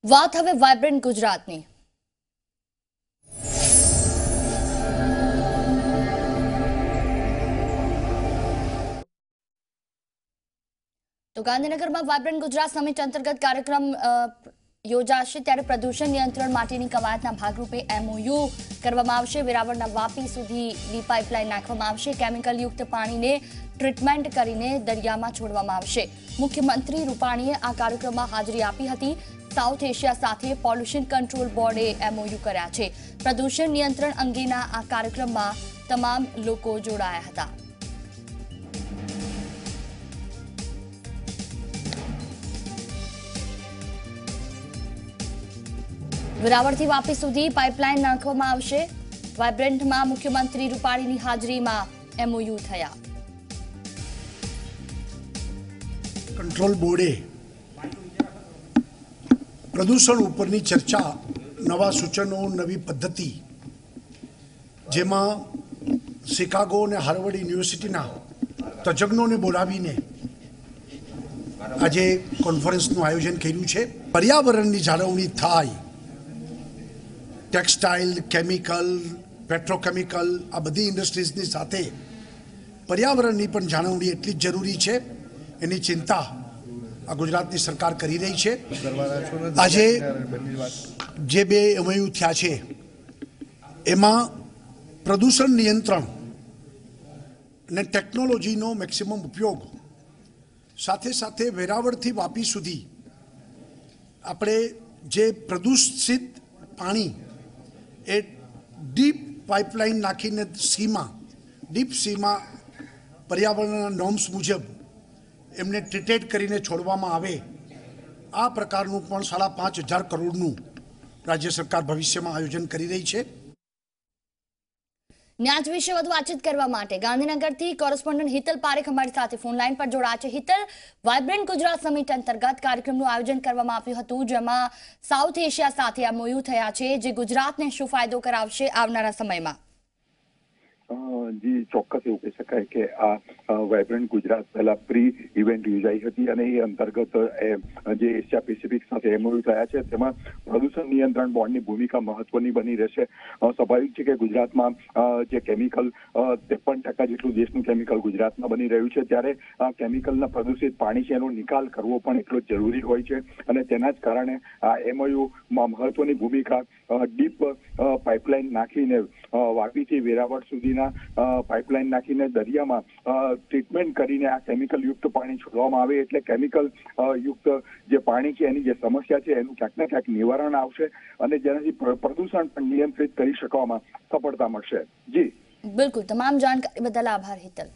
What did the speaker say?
વાત હવે વાઇબ્રન્ટ ગુજરાતની। તો ગાંધીનગરમાં વાઇબ્રન્ટ ગુજરાત સમિટ અંતર્ગત કાર્યક્રમ યોજાશે, ત્યારે પ્રદૂષણ નિયંત્રણ માટેની કવાયતના ભાગરૂપે MOU કરવામાં આવશે। વેરાવળના વાપી સુધીની પાઇપલાઇન નાખવામાં આવશે। કેમિકલયુક્ત પાણીને ટ્રીટમેન્ટ કરીને દરિયામાં છોડવામાં આવશે। મુખ્યમંત્રી રૂપાણીએ આ કાર્યક્રમમાં હાજરી આપી હતી। સાઉથ એશિયા સાથે પોલ્યુશન કંટ્રોલ બોર્ડે MOU કર્યા છે। પ્રદૂષણ નિયંત્રણ અંગેના આ કાર્યક્રમમાં તમામ લોકો જોડાયા હતા। વેરાવળથી વાપી સુધી પાઇપલાઇન નાખવામાં આવશે। વાઇબ્રન્ટમાં મુખ્યમંત્રી રૂપાણીની હાજરીમાં MOU થયા। કંટ્રોલ બોર્ડે પ્રદૂષણ ઉપરની ચર્ચા, નવા સૂચનો, નવી પદ્ધતિ, જેમાં શિકાગો અને હાર્વર્ડ યુનિવર્સિટીના તજજ્ઞોને બોલાવીને આજે કોન્ફરન્સનું આયોજન કર્યું છે। પર્યાવરણની જાળવણી થાય, ટેક્સટાઇલ, કેમિકલ, પેટ્રોકેમિકલ, આ બધી ઇન્ડસ્ટ્રીઝની સાથે પર્યાવરણની પણ જાળવણી એટલી જ જરૂરી છે। એની ચિંતા આ ગુજરાતની સરકાર કરી રહી છે। આજે જે બે MOU થયા છે એમાં પ્રદૂષણ નિયંત્રણ અને ટેકનોલોજીનો મેક્સિમમ ઉપયોગ, સાથે સાથે વેરાવળથી વાપી સુધી આપણે જે પ્રદૂષિત પાણી એ ડીપ પાઇપલાઇન નાખીને ડીપ સીમાં પર્યાવરણના નોર્મ્સ મુજબ એમને ટ્રીટેડ કરીને છોડવામાં આવે। આ પ્રકારનું પણ 5,500 કરોડનું રાજ્ય સરકાર ભવિષ્યમાં આયોજન કરી રહી છે। ન્યાજ વિશે વધુ વાતચીત કરવા માટે ગાંધીનગરથી કોરેસ્પોન્ડન્ટ હિતલ પારેખ અમારી સાથે ફોન લાઈન પર જોડાયા છે। હિતલ, વાઇબ્રન્ટ ગુજરાત સમિટ અંતર્ગત કાર્યક્રમનું આયોજન કરવામાં આવ્યું હતું, જેમાં સાઉથ એશિયા સાથે MOU થયા છે, જે ગુજરાતને શું ફાયદો કરાવશે આવનારા સમયમાં? જી, ચોક્કસ એવું કહી શકાય કે આ વાઇબ્રન્ટ ગુજરાત પહેલા પ્રી ઇવેન્ટ યોજાઈ હતી અને એ અંતર્ગત જે એશિયા પેસિફિક સાથે MOU થયા છે તેમાં પ્રદૂષણ નિયંત્રણ બોર્ડની ભૂમિકા મહત્વની બની રહેશે। સ્વાભાવિક છે કે ગુજરાતમાં જે કેમિકલ 53% જેટલું દેશનું કેમિકલ ગુજરાતમાં બની રહ્યું છે, ત્યારે કેમિકલના પ્રદૂષિત પાણી છે એનો નિકાલ કરવો પણ એટલો જ જરૂરી હોય છે અને તેના જ કારણે આ MOUમાં મહત્વની ભૂમિકા ડીપ પાઇપલાઇન નાખીને વાપીથી વેરાવળ સુધીના પાઇપલાઇન નાખીને દરિયામાં ટ્રીટમેન્ટ કરીને આ કેમિકલ યુક્ત પાણી છોડવામાં આવે, એટલે કેમિકલ યુક્ત જે પાણી છે એની જે સમસ્યા છે એનું ક્યાંક ને ક્યાંક નિવારણ આવશે અને જેનાથી પ્રદૂષણ પણ નિયંત્રિત કરી શકવામાં સફળતા મળશે। જી બિલકુલ, તમામ જાણકારી બદલ આભાર હિતલ।